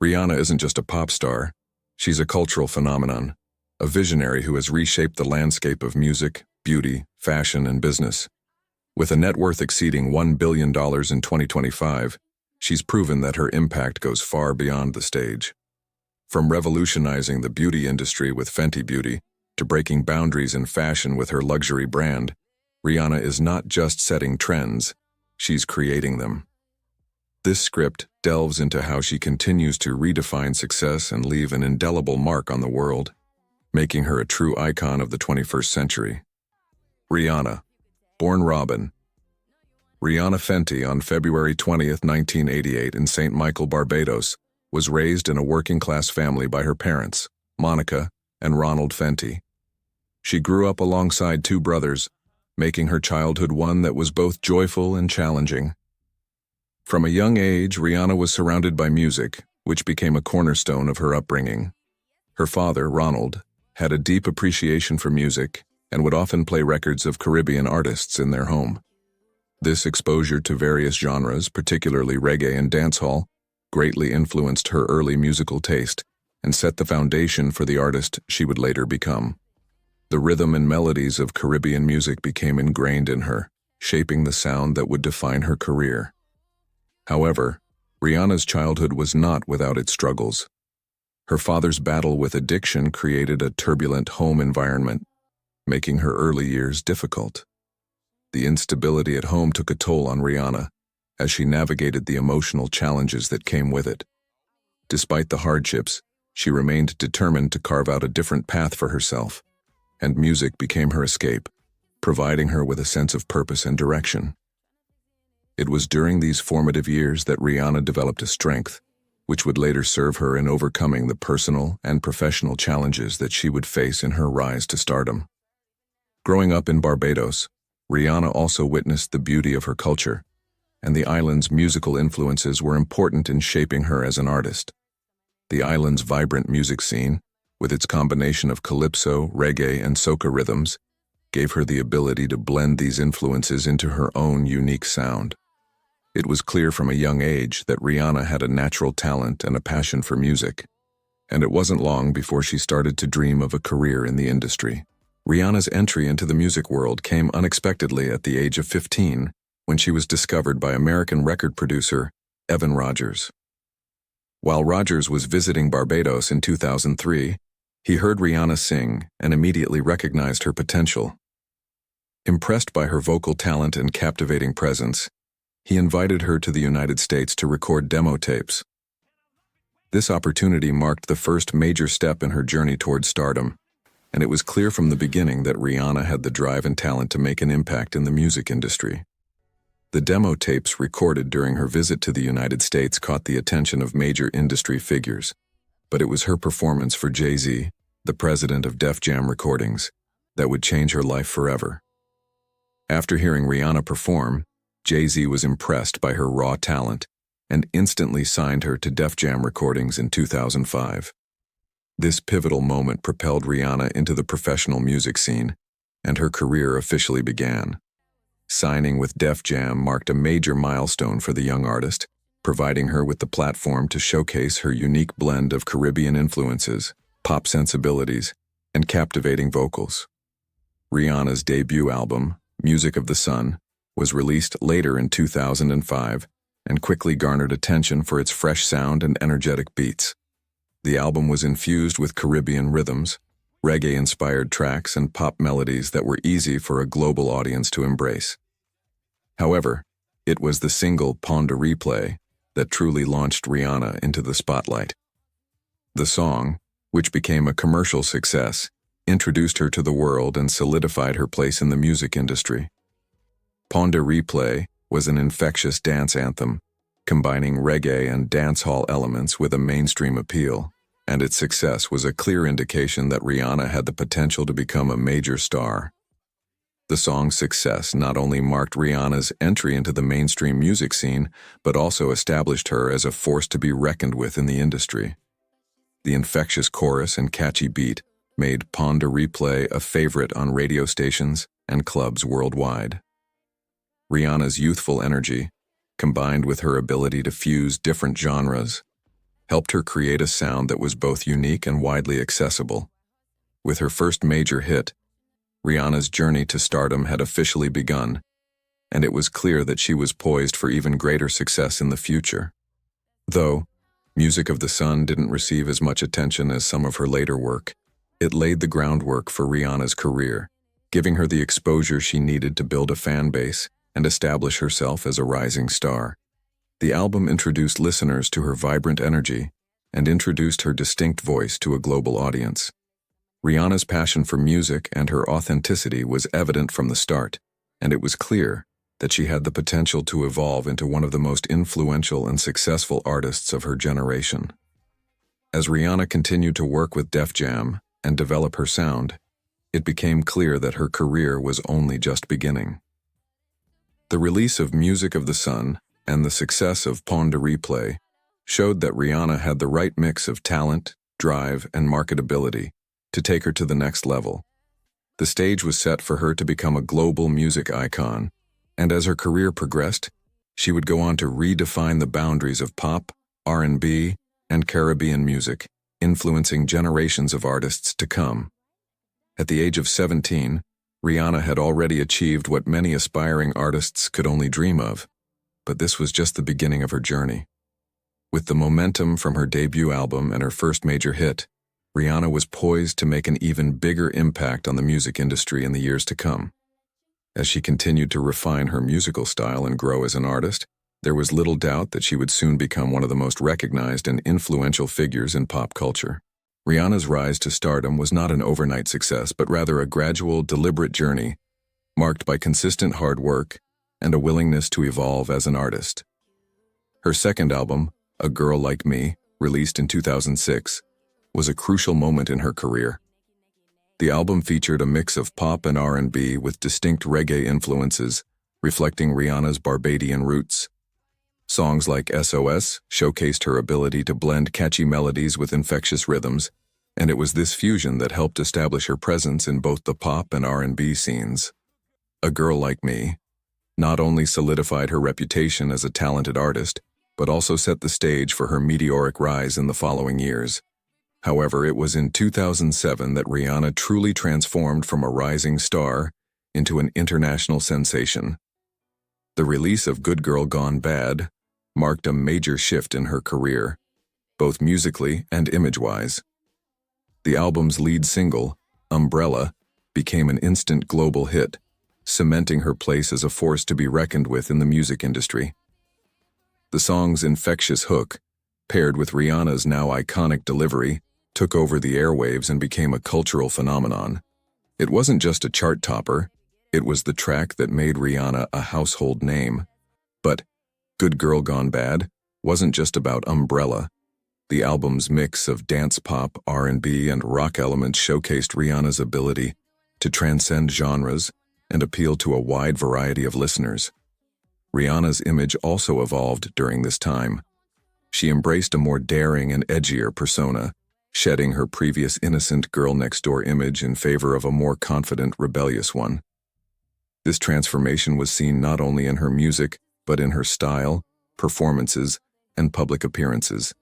Rihanna isn't just a pop star, she's a cultural phenomenon, a visionary who has reshaped the landscape of music, beauty, fashion, and business. With a net worth exceeding $1 billion in 2025, she's proven that her impact goes far beyond the stage. From revolutionizing the beauty industry with Fenty Beauty to breaking boundaries in fashion with her luxury brand, Rihanna is not just setting trends, she's creating them. This script delves into how she continues to redefine success and leave an indelible mark on the world, making her a true icon of the 21st century. Rihanna, born Robin. Rihanna Fenty, on February 20, 1988, in St. Michael, Barbados, was raised in a working-class family by her parents, Monica and Ronald Fenty. She grew up alongside two brothers, making her childhood one that was both joyful and challenging. From a young age, Rihanna was surrounded by music, which became a cornerstone of her upbringing. Her father, Ronald, had a deep appreciation for music and would often play records of Caribbean artists in their home. This exposure to various genres, particularly reggae and dancehall, greatly influenced her early musical taste and set the foundation for the artist she would later become. The rhythm and melodies of Caribbean music became ingrained in her, shaping the sound that would define her career. However, Rihanna's childhood was not without its struggles. Her father's battle with addiction created a turbulent home environment, making her early years difficult. The instability at home took a toll on Rihanna as she navigated the emotional challenges that came with it. Despite the hardships, she remained determined to carve out a different path for herself, and music became her escape, providing her with a sense of purpose and direction. It was during these formative years that Rihanna developed a strength, which would later serve her in overcoming the personal and professional challenges that she would face in her rise to stardom. Growing up in Barbados, Rihanna also witnessed the beauty of her culture, and the island's musical influences were important in shaping her as an artist. The island's vibrant music scene, with its combination of calypso, reggae, and soca rhythms, gave her the ability to blend these influences into her own unique sound. It was clear from a young age that Rihanna had a natural talent and a passion for music, and it wasn't long before she started to dream of a career in the industry. Rihanna's entry into the music world came unexpectedly at the age of 15, when she was discovered by American record producer Evan Rogers. While Rogers was visiting Barbados in 2003, he heard Rihanna sing and immediately recognized her potential. Impressed by her vocal talent and captivating presence, he invited her to the United States to record demo tapes. This opportunity marked the first major step in her journey toward stardom, and it was clear from the beginning that Rihanna had the drive and talent to make an impact in the music industry. The demo tapes recorded during her visit to the United States caught the attention of major industry figures, but it was her performance for Jay-Z, the president of Def Jam Recordings, that would change her life forever. After hearing Rihanna perform, Jay-Z was impressed by her raw talent and instantly signed her to Def Jam Recordings in 2005. This pivotal moment propelled Rihanna into the professional music scene, and her career officially began. Signing with Def Jam marked a major milestone for the young artist, providing her with the platform to showcase her unique blend of Caribbean influences, pop sensibilities, and captivating vocals. Rihanna's debut album, Music of the Sun, was released later in 2005 and quickly garnered attention for its fresh sound and energetic beats. The album was infused with Caribbean rhythms, reggae-inspired tracks, and pop melodies that were easy for a global audience to embrace. However, it was the single Pon de Replay that truly launched Rihanna into the spotlight. The song, which became a commercial success, introduced her to the world and solidified her place in the music industry. Pon de Replay was an infectious dance anthem, combining reggae and dancehall elements with a mainstream appeal, and its success was a clear indication that Rihanna had the potential to become a major star. The song's success not only marked Rihanna's entry into the mainstream music scene, but also established her as a force to be reckoned with in the industry. The infectious chorus and catchy beat made Pon de Replay a favorite on radio stations and clubs worldwide. Rihanna's youthful energy, combined with her ability to fuse different genres, helped her create a sound that was both unique and widely accessible. With her first major hit, Rihanna's journey to stardom had officially begun, and it was clear that she was poised for even greater success in the future. Though Music of the Sun didn't receive as much attention as some of her later work, it laid the groundwork for Rihanna's career, giving her the exposure she needed to build a fan base and establish herself as a rising star. The album introduced listeners to her vibrant energy and introduced her distinct voice to a global audience. Rihanna's passion for music and her authenticity was evident from the start, and it was clear that she had the potential to evolve into one of the most influential and successful artists of her generation. As Rihanna continued to work with Def Jam and develop her sound, it became clear that her career was only just beginning. The release of Music of the Sun and the success of Pon de Replay showed that Rihanna had the right mix of talent, drive, and marketability to take her to the next level. The stage was set for her to become a global music icon, and as her career progressed, she would go on to redefine the boundaries of pop, R&B, and Caribbean music, influencing generations of artists to come. At the age of 17, Rihanna had already achieved what many aspiring artists could only dream of, but this was just the beginning of her journey. With the momentum from her debut album and her first major hit, Rihanna was poised to make an even bigger impact on the music industry in the years to come. As she continued to refine her musical style and grow as an artist, there was little doubt that she would soon become one of the most recognized and influential figures in pop culture. Rihanna's rise to stardom was not an overnight success, but rather a gradual, deliberate journey, marked by consistent hard work and a willingness to evolve as an artist. Her second album, A Girl Like Me, released in 2006, was a crucial moment in her career. The album featured a mix of pop and R&B with distinct reggae influences, reflecting Rihanna's Barbadian roots. Songs like SOS showcased her ability to blend catchy melodies with infectious rhythms, and it was this fusion that helped establish her presence in both the pop and R&B scenes. A Girl Like Me not only solidified her reputation as a talented artist, but also set the stage for her meteoric rise in the following years. However, it was in 2007 that Rihanna truly transformed from a rising star into an international sensation. The release of Good Girl Gone Bad marked a major shift in her career, both musically and image-wise. The album's lead single, Umbrella, became an instant global hit, cementing her place as a force to be reckoned with in the music industry. The song's infectious hook, paired with Rihanna's now iconic delivery, took over the airwaves and became a cultural phenomenon. It wasn't just a chart topper, it was the track that made Rihanna a household name. But Good Girl Gone Bad wasn't just about Umbrella. The album's mix of dance pop, R&B, and rock elements showcased Rihanna's ability to transcend genres and appeal to a wide variety of listeners. Rihanna's image also evolved during this time. She embraced a more daring and edgier persona, shedding her previous innocent girl-next-door image in favor of a more confident, rebellious one. This transformation was seen not only in her music, but in her style, performances, and public appearances.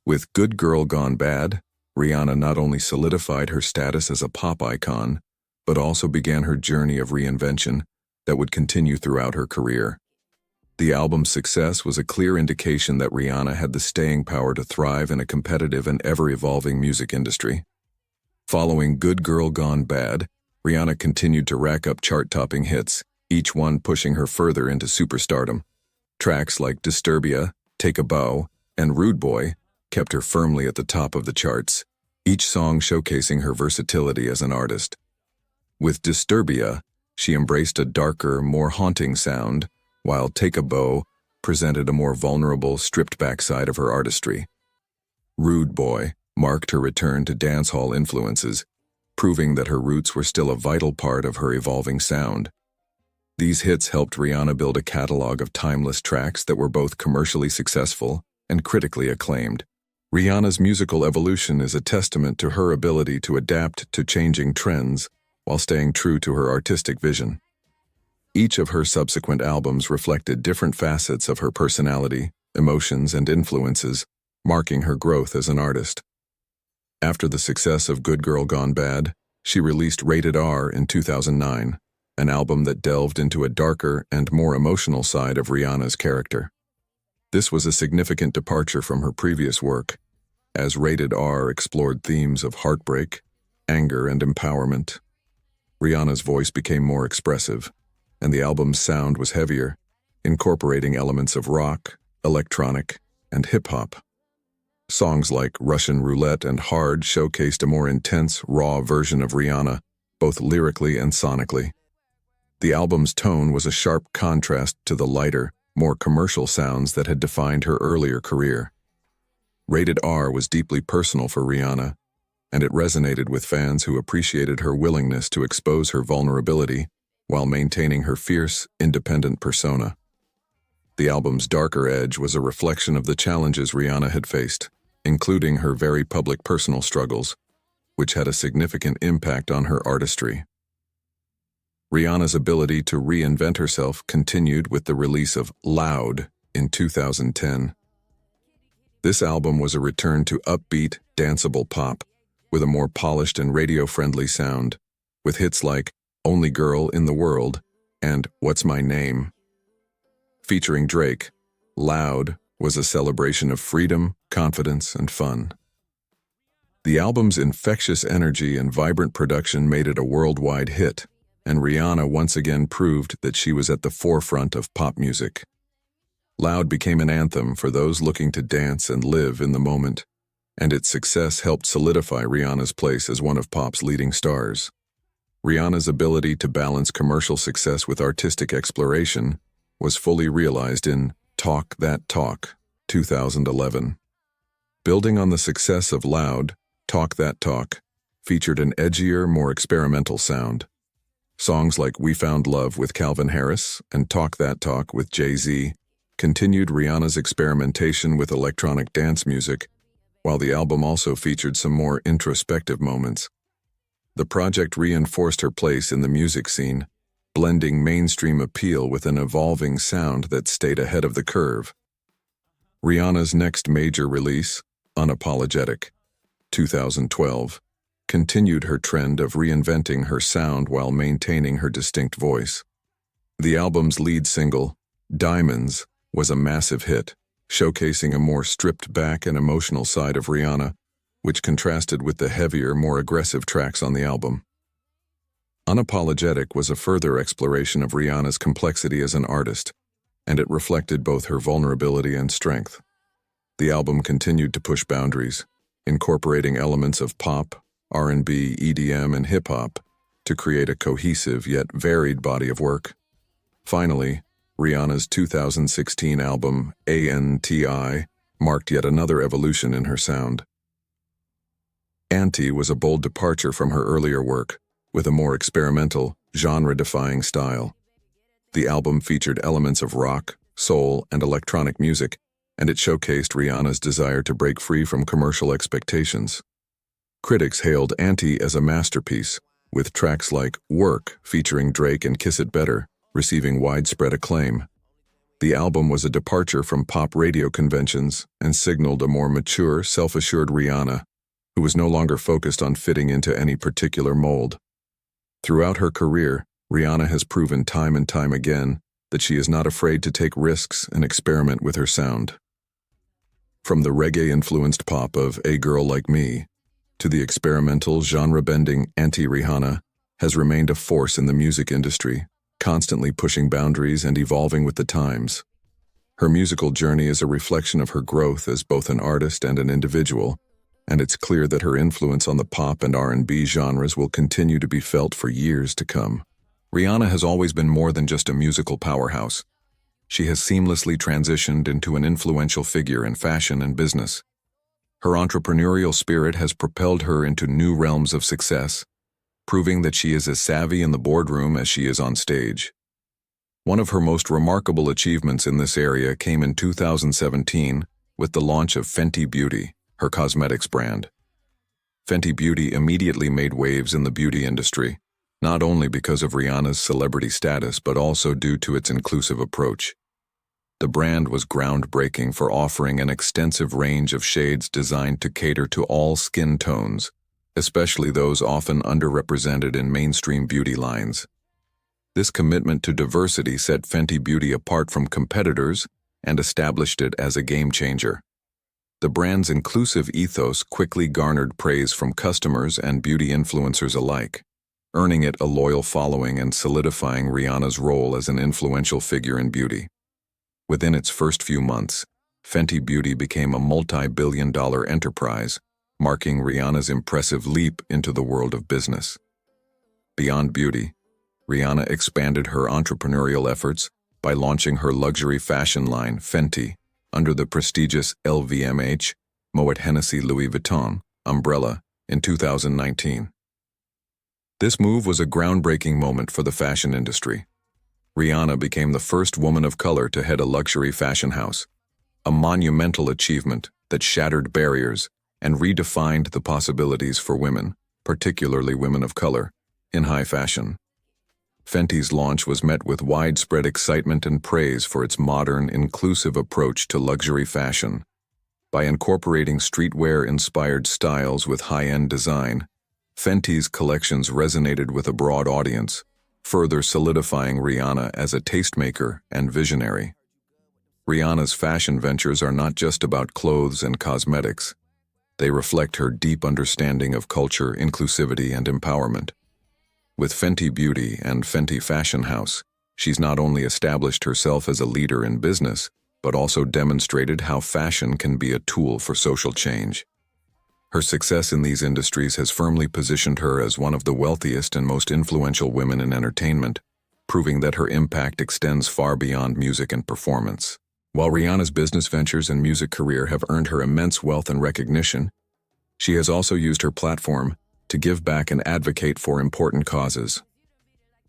With Good Girl Gone Bad, Rihanna not only solidified her status as a pop icon, but also began her journey of reinvention that would continue throughout her career. The album's success was a clear indication that Rihanna had the staying power to thrive in a competitive and ever-evolving music industry. Following Good Girl Gone Bad, Rihanna continued to rack up chart-topping hits, each one pushing her further into superstardom. Tracks like Disturbia, Take a Bow, and Rude Boy kept her firmly at the top of the charts, each song showcasing her versatility as an artist. With Disturbia, she embraced a darker, more haunting sound, while Take a Bow presented a more vulnerable, stripped-back side of her artistry. Rude Boy marked her return to dancehall influences, proving that her roots were still a vital part of her evolving sound. These hits helped Rihanna build a catalog of timeless tracks that were both commercially successful and critically acclaimed. Rihanna's musical evolution is a testament to her ability to adapt to changing trends while staying true to her artistic vision. Each of her subsequent albums reflected different facets of her personality, emotions, and influences, marking her growth as an artist. After the success of Good Girl Gone Bad, she released Rated R in 2009, an album that delved into a darker and more emotional side of Rihanna's character. This was a significant departure from her previous work, as Rated R explored themes of heartbreak, anger, and empowerment. Rihanna's voice became more expressive, and the album's sound was heavier, incorporating elements of rock, electronic, and hip-hop. Songs like Russian Roulette and Hard showcased a more intense, raw version of Rihanna, both lyrically and sonically. The album's tone was a sharp contrast to the lighter, more commercial sounds that had defined her earlier career. Rated R was deeply personal for Rihanna, and it resonated with fans who appreciated her willingness to expose her vulnerability while maintaining her fierce, independent persona. The album's darker edge was a reflection of the challenges Rihanna had faced, including her very public personal struggles, which had a significant impact on her artistry. Rihanna's ability to reinvent herself continued with the release of Loud in 2010. This album was a return to upbeat, danceable pop, with a more polished and radio-friendly sound, with hits like Only Girl in the World and What's My Name. Featuring Drake, Loud was a celebration of freedom, confidence, and fun. The album's infectious energy and vibrant production made it a worldwide hit, and Rihanna once again proved that she was at the forefront of pop music. Loud became an anthem for those looking to dance and live in the moment, and its success helped solidify Rihanna's place as one of pop's leading stars. Rihanna's ability to balance commercial success with artistic exploration was fully realized in Talk That Talk, 2011. Building on the success of Loud, Talk That Talk featured an edgier, more experimental sound. Songs like We Found Love with Calvin Harris and Talk That Talk with Jay-Z continued Rihanna's experimentation with electronic dance music, while the album also featured some more introspective moments. The project reinforced her place in the music scene, blending mainstream appeal with an evolving sound that stayed ahead of the curve. Rihanna's next major release, Unapologetic, 2012, continued her trend of reinventing her sound while maintaining her distinct voice. The album's lead single, Diamonds, was a massive hit, showcasing a more stripped-back and emotional side of Rihanna, which contrasted with the heavier, more aggressive tracks on the album. Unapologetic was a further exploration of Rihanna's complexity as an artist, and it reflected both her vulnerability and strength. The album continued to push boundaries, incorporating elements of pop, R&B, EDM, and hip-hop to create a cohesive yet varied body of work. Finally, Rihanna's 2016 album, ANTI, marked yet another evolution in her sound. Anti was a bold departure from her earlier work, with a more experimental, genre-defying style. The album featured elements of rock, soul, and electronic music, and it showcased Rihanna's desire to break free from commercial expectations. Critics hailed Anti as a masterpiece, with tracks like Work featuring Drake and Kiss It Better receiving widespread acclaim. The album was a departure from pop radio conventions and signaled a more mature, self-assured Rihanna, who was no longer focused on fitting into any particular mold. Throughout her career, Rihanna has proven time and time again that she is not afraid to take risks and experiment with her sound. From the reggae-influenced pop of A Girl Like Me to the experimental, genre-bending anti-Rihanna has remained a force in the music industry, constantly pushing boundaries and evolving with the times. Her musical journey is a reflection of her growth as both an artist and an individual, and it's clear that her influence on the pop and R&B genres will continue to be felt for years to come. Rihanna has always been more than just a musical powerhouse. She has seamlessly transitioned into an influential figure in fashion and business. Her entrepreneurial spirit has propelled her into new realms of success, proving that she is as savvy in the boardroom as she is on stage. One of her most remarkable achievements in this area came in 2017 with the launch of Fenty Beauty, her cosmetics brand. Fenty Beauty immediately made waves in the beauty industry, not only because of Rihanna's celebrity status but also due to its inclusive approach. The brand was groundbreaking for offering an extensive range of shades designed to cater to all skin tones, especially those often underrepresented in mainstream beauty lines. This commitment to diversity set Fenty Beauty apart from competitors and established it as a game-changer. The brand's inclusive ethos quickly garnered praise from customers and beauty influencers alike, earning it a loyal following and solidifying Rihanna's role as an influential figure in beauty. Within its first few months, Fenty Beauty became a multi-billion-dollar enterprise, marking Rihanna's impressive leap into the world of business. Beyond beauty, Rihanna expanded her entrepreneurial efforts by launching her luxury fashion line, Fenty, under the prestigious LVMH, Moet Hennessy Louis Vuitton umbrella in 2019. This move was a groundbreaking moment for the fashion industry. Rihanna became the first woman of color to head a luxury fashion house, a monumental achievement that shattered barriers and redefined the possibilities for women, particularly women of color, in high fashion. Fenty's launch was met with widespread excitement and praise for its modern, inclusive approach to luxury fashion. By incorporating streetwear-inspired styles with high-end design, Fenty's collections resonated with a broad audience, further solidifying Rihanna as a tastemaker and visionary. Rihanna's fashion ventures are not just about clothes and cosmetics. They reflect her deep understanding of culture, inclusivity, and empowerment. With Fenty Beauty and Fenty Fashion House, she's not only established herself as a leader in business, but also demonstrated how fashion can be a tool for social change. Her success in these industries has firmly positioned her as one of the wealthiest and most influential women in entertainment, proving that her impact extends far beyond music and performance. While Rihanna's business ventures and music career have earned her immense wealth and recognition, she has also used her platform to give back and advocate for important causes.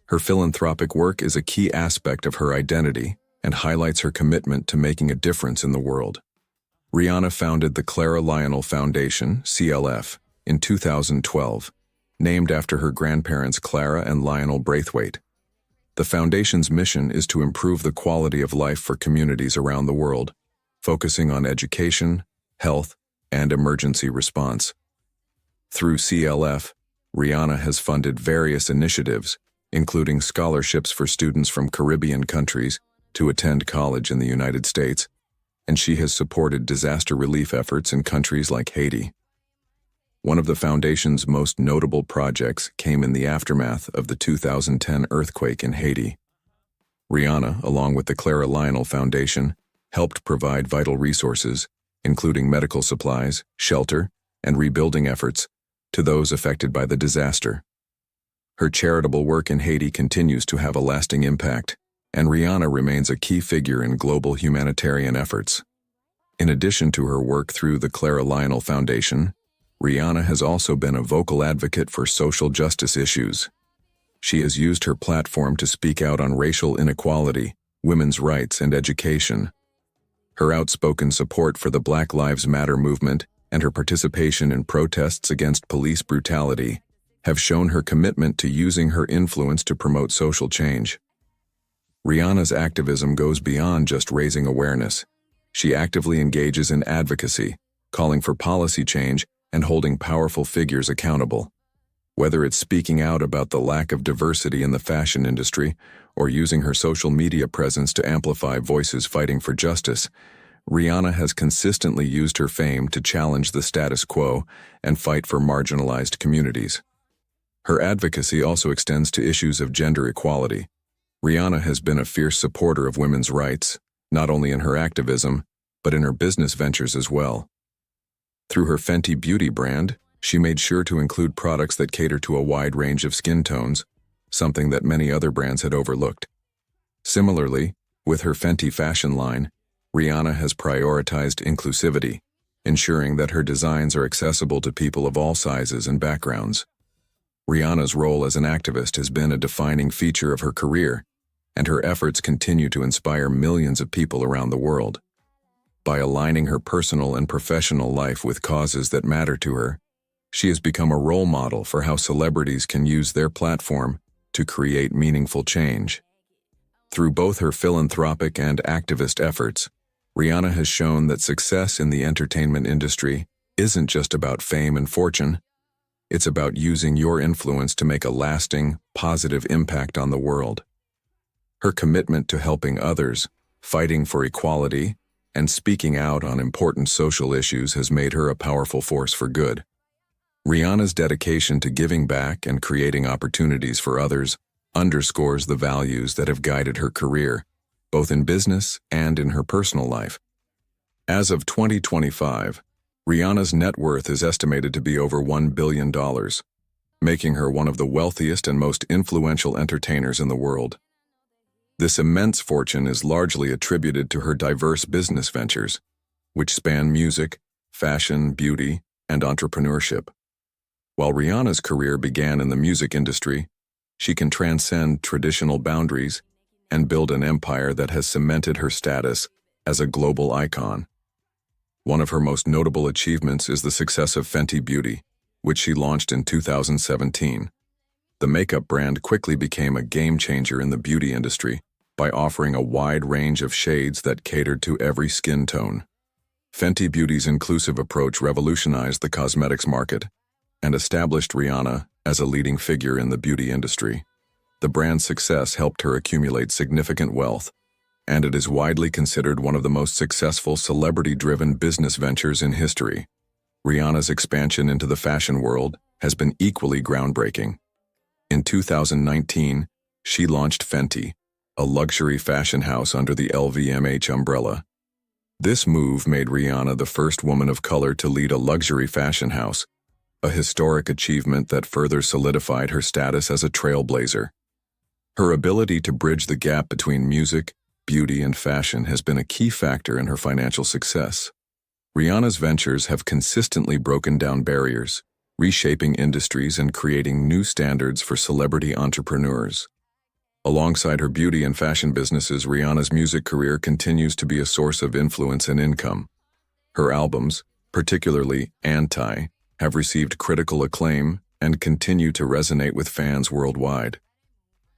Her philanthropic work is a key aspect of her identity and highlights her commitment to making a difference in the world. Rihanna founded the Clara Lionel Foundation, CLF, in 2012, named after her grandparents Clara and Lionel Braithwaite. The foundation's mission is to improve the quality of life for communities around the world, focusing on education, health, and emergency response. Through CLF, Rihanna has funded various initiatives, including scholarships for students from Caribbean countries to attend college in the United States, and she has supported disaster relief efforts in countries like Haiti. One of the foundation's most notable projects came in the aftermath of the 2010 earthquake in Haiti. Rihanna, along with the Clara Lionel Foundation, helped provide vital resources, including medical supplies, shelter, and rebuilding efforts, to those affected by the disaster. Her charitable work in Haiti continues to have a lasting impact, and Rihanna remains a key figure in global humanitarian efforts. In addition to her work through the Clara Lionel Foundation, Rihanna has also been a vocal advocate for social justice issues. She has used her platform to speak out on racial inequality, women's rights, and education. Her outspoken support for the Black Lives Matter movement and her participation in protests against police brutality have shown her commitment to using her influence to promote social change. Rihanna's activism goes beyond just raising awareness. She actively engages in advocacy, calling for policy change and holding powerful figures accountable. Whether it's speaking out about the lack of diversity in the fashion industry or using her social media presence to amplify voices fighting for justice, Rihanna has consistently used her fame to challenge the status quo and fight for marginalized communities. Her advocacy also extends to issues of gender equality. Rihanna has been a fierce supporter of women's rights, not only in her activism, but in her business ventures as well. Through her Fenty Beauty brand, she made sure to include products that cater to a wide range of skin tones, something that many other brands had overlooked. Similarly, with her Fenty fashion line, Rihanna has prioritized inclusivity, ensuring that her designs are accessible to people of all sizes and backgrounds. Rihanna's role as an activist has been a defining feature of her career, and her efforts continue to inspire millions of people around the world. By aligning her personal and professional life with causes that matter to her, she has become a role model for how celebrities can use their platform to create meaningful change. Through both her philanthropic and activist efforts, Rihanna has shown that success in the entertainment industry isn't just about fame and fortune. It's about using your influence to make a lasting, positive impact on the world. Her commitment to helping others, fighting for equality, and speaking out on important social issues has made her a powerful force for good. Rihanna's dedication to giving back and creating opportunities for others underscores the values that have guided her career, both in business and in her personal life. As of 2025, Rihanna's net worth is estimated to be over $1 billion, making her one of the wealthiest and most influential entertainers in the world. This immense fortune is largely attributed to her diverse business ventures, which span music, fashion, beauty, and entrepreneurship. While Rihanna's career began in the music industry, she can transcend traditional boundaries and build an empire that has cemented her status as a global icon. One of her most notable achievements is the success of Fenty Beauty, which she launched in 2017. The makeup brand quickly became a game-changer in the beauty industry by offering a wide range of shades that catered to every skin tone. Fenty Beauty's inclusive approach revolutionized the cosmetics market and established Rihanna as a leading figure in the beauty industry. The brand's success helped her accumulate significant wealth, and it is widely considered one of the most successful celebrity-driven business ventures in history. Rihanna's expansion into the fashion world has been equally groundbreaking. In 2019, she launched Fenty, a luxury fashion house under the LVMH umbrella. This move made Rihanna the first woman of color to lead a luxury fashion house, a historic achievement that further solidified her status as a trailblazer. Her ability to bridge the gap between music, beauty, and fashion has been a key factor in her financial success. Rihanna's ventures have consistently broken down barriers, reshaping industries and creating new standards for celebrity entrepreneurs. Alongside her beauty and fashion businesses, Rihanna's music career continues to be a source of influence and income. Her albums, particularly Anti, have received critical acclaim and continue to resonate with fans worldwide.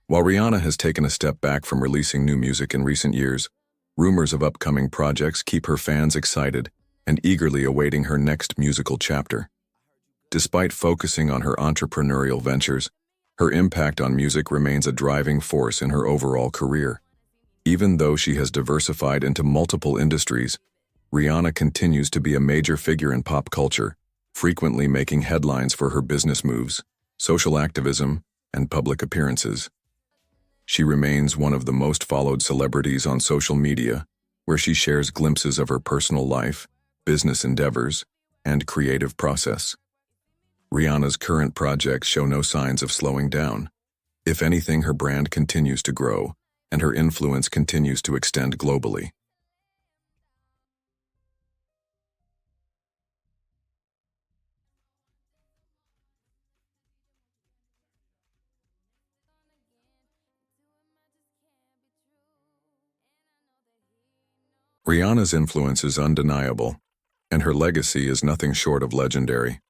While Rihanna has taken a step back from releasing new music in recent years, rumors of upcoming projects keep her fans excited and eagerly awaiting her next musical chapter. Despite focusing on her entrepreneurial ventures, her impact on music remains a driving force in her overall career. Even though she has diversified into multiple industries, Rihanna continues to be a major figure in pop culture, frequently making headlines for her business moves, social activism, and public appearances. She remains one of the most followed celebrities on social media, where she shares glimpses of her personal life, business endeavors, and creative process. Rihanna's current projects show no signs of slowing down. If anything, her brand continues to grow, and her influence continues to extend globally. Rihanna's influence is undeniable, and her legacy is nothing short of legendary.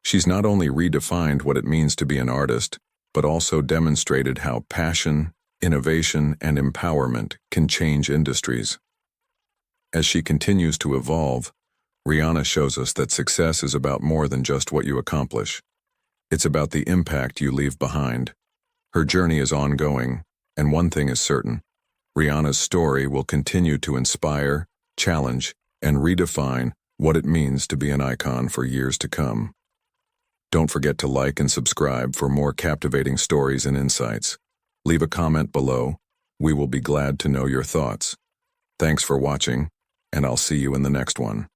She's not only redefined what it means to be an artist, but also demonstrated how passion, innovation, and empowerment can change industries. As she continues to evolve, Rihanna shows us that success is about more than just what you accomplish. It's about the impact you leave behind. Her journey is ongoing, and one thing is certain: Rihanna's story will continue to inspire, challenge, and redefine what it means to be an icon for years to come. Don't forget to like and subscribe for more captivating stories and insights. Leave a comment below. We will be glad to know your thoughts. Thanks for watching, and I'll see you in the next one.